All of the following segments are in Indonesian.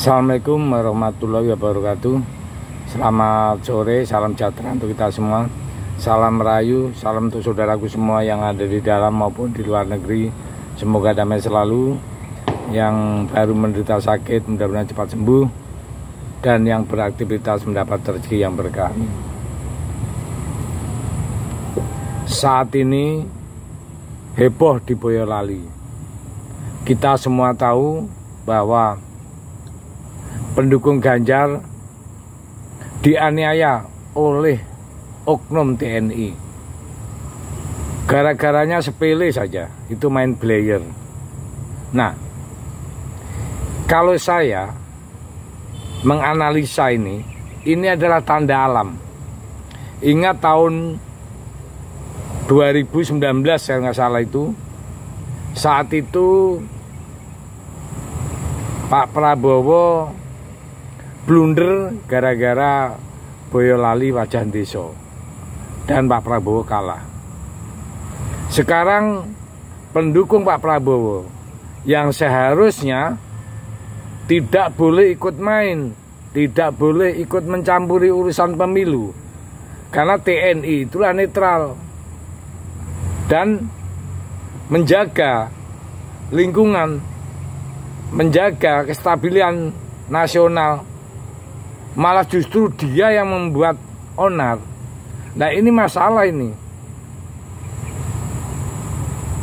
Assalamualaikum warahmatullahi wabarakatuh. Selamat sore, salam sejahtera untuk kita semua. Salam merayu, salam untuk saudaraku semua yang ada di dalam maupun di luar negeri. Semoga damai selalu. Yang baru menderita sakit mudah-mudahan cepat sembuh, dan yang beraktivitas mendapat rezeki yang berkah. Saat ini heboh di Boyolali. Kita semua tahu bahwa pendukung Ganjar dianiaya oleh oknum TNI. Gara-garanya sepele saja, itu main player. Nah, kalau saya menganalisa ini adalah tanda alam. Ingat tahun 2019 saya nggak salah itu, saat itu Pak Prabowo blunder gara-gara Boyolali wajah desa, dan Pak Prabowo kalah. Sekarang pendukung Pak Prabowo yang seharusnya tidak boleh ikut main, tidak boleh ikut mencampuri urusan pemilu, karena TNI itulah netral dan menjaga lingkungan, menjaga kestabilan nasional. Malah justru dia yang membuat onar. Nah, ini masalah ini.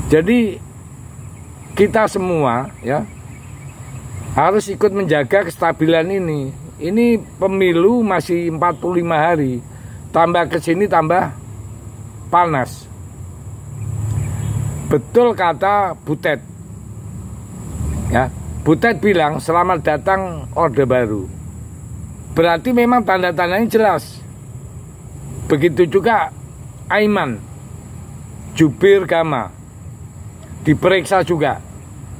Jadi kita semua ya harus ikut menjaga kestabilan ini. Ini pemilu masih 45 hari. Tambah ke sini tambah panas. Betul kata Butet. Ya, Butet bilang selamat datang Orde Baru. Berarti memang tanda-tandanya jelas. Begitu juga Aiman, jubir Gama, diperiksa juga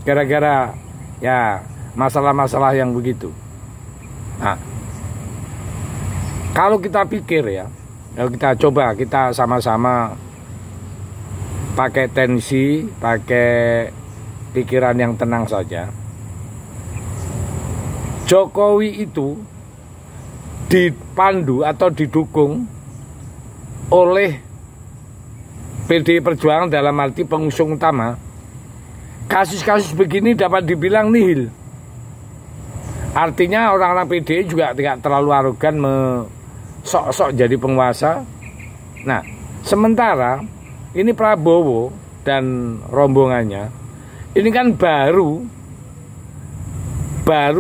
gara-gara ya masalah-masalah yang begitu. Nah, kalau kita pikir ya, kalau kita coba, kita sama-sama pakai tensi, pakai pikiran yang tenang saja. Jokowi itu dipandu atau didukung oleh PDI Perjuangan dalam arti pengusung utama. Kasus-kasus begini dapat dibilang nihil. Artinya orang-orang PDI juga tidak terlalu arogan sok-sok jadi penguasa. Nah, sementara ini Prabowo dan rombongannya ini kan baru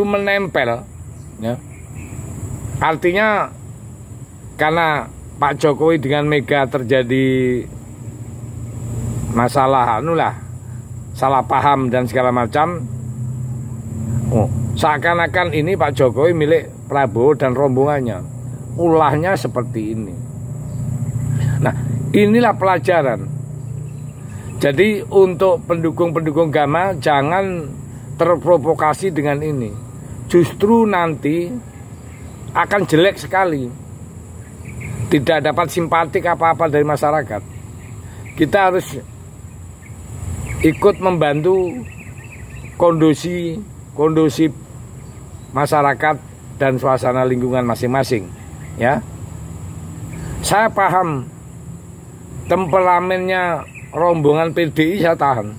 menempel ya. Artinya karena Pak Jokowi dengan Mega terjadi masalah salah paham dan segala macam. Seakan-akan ini Pak Jokowi milik Prabowo dan rombongannya. Ulahnya seperti ini. Nah, inilah pelajaran. Jadi untuk pendukung-pendukung Gama jangan terprovokasi dengan ini. Justru nanti akan jelek sekali. Tidak dapat simpatik apa-apa dari masyarakat. Kita harus ikut membantu kondusif masyarakat dan suasana lingkungan masing-masing ya. Saya paham temperamennya rombongan PDI, saya tahan.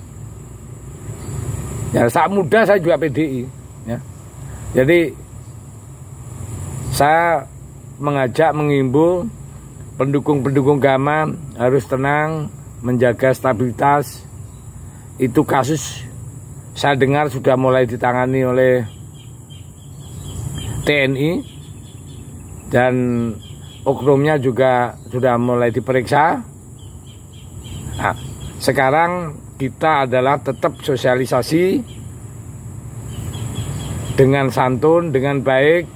Ya, saat muda saya juga PDI ya. Jadi saya mengimbau pendukung-pendukung Gama harus tenang, menjaga stabilitas. Itu kasus saya dengar sudah mulai ditangani oleh TNI dan oknumnya juga sudah mulai diperiksa. Nah, sekarang kita adalah tetap sosialisasi dengan santun, dengan baik,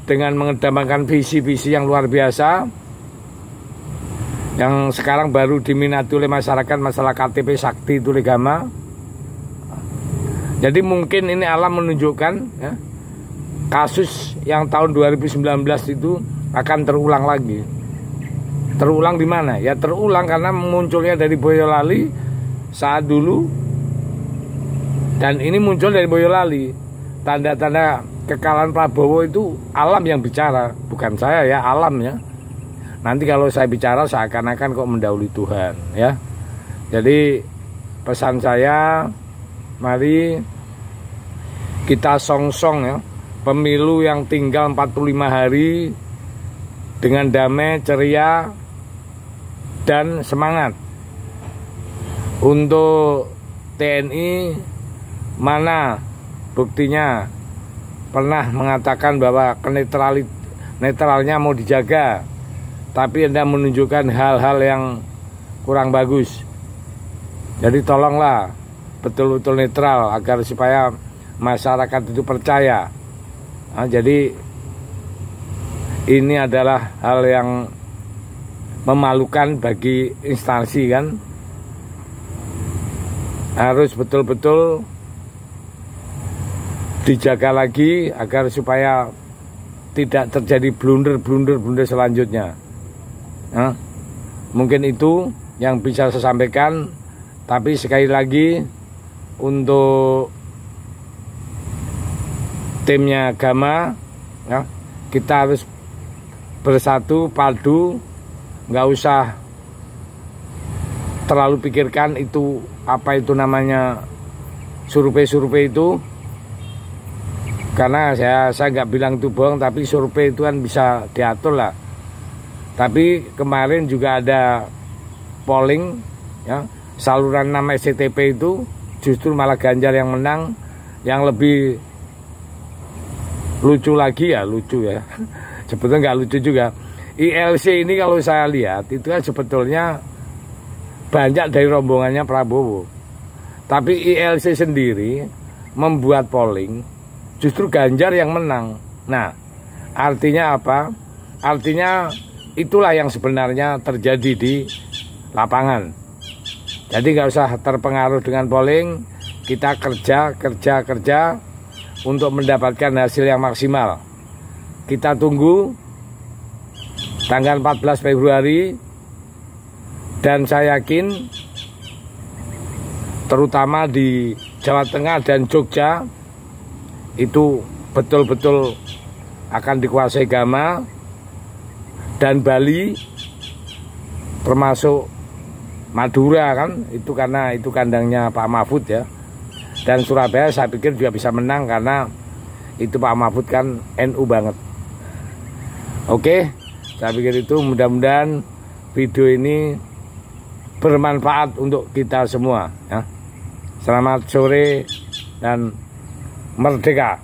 dengan mengedepankan visi-visi yang luar biasa yang sekarang baru diminati oleh masyarakat, masalah KTP Sakti itu Gama. Jadi mungkin ini alam menunjukkan ya, kasus yang tahun 2019 itu akan terulang lagi. Terulang di mana? Ya terulang karena munculnya dari Boyolali saat dulu, dan ini muncul dari Boyolali. tanda-tanda kekalahan Prabowo itu alam yang bicara, bukan saya ya, alam ya. Nanti kalau saya bicara seakan-akan kok mendahului Tuhan ya. Jadi pesan saya, mari kita song-song ya, pemilu yang tinggal 45 hari dengan damai, ceria, dan semangat. Untuk TNI, mana buktinya pernah mengatakan bahwa netralnya mau dijaga, tapi Anda menunjukkan hal-hal yang kurang bagus. Jadi tolonglah betul-betul netral agar supaya masyarakat itu percaya. Nah, jadi ini adalah hal yang memalukan bagi instansi kan. Harus betul-betul dijaga lagi agar supaya tidak terjadi blunder selanjutnya. Nah, mungkin itu yang bisa saya sampaikan. Tapi sekali lagi untuk timnya agama ya, kita harus bersatu padu, nggak usah terlalu pikirkan itu apa itu namanya survei itu, karena saya nggak bilang itu bohong, tapi survei itu kan bisa diatur lah. Tapi kemarin juga ada polling ya, saluran 6 SCTP itu justru malah Ganjar yang menang. Yang lebih lucu lagi ya, lucu ya, sebetulnya nggak lucu juga, ILC ini kalau saya lihat itu kan sebetulnya banyak dari rombongannya Prabowo, tapi ILC sendiri membuat polling justru Ganjar yang menang. Nah, artinya apa? Artinya itulah yang sebenarnya terjadi di lapangan. Jadi nggak usah terpengaruh dengan polling, kita kerja untuk mendapatkan hasil yang maksimal. Kita tunggu tanggal 14 Februari, dan saya yakin terutama di Jawa Tengah dan Jogja itu betul-betul akan dikuasai agama, dan Bali termasuk Madura kan itu karena itu kandangnya Pak Mahfud ya, dan Surabaya saya pikir juga bisa menang karena itu Pak Mahfud kan NU banget. Oke, saya pikir itu, mudah-mudahan video ini bermanfaat untuk kita semua ya. Selamat sore dan merdeka.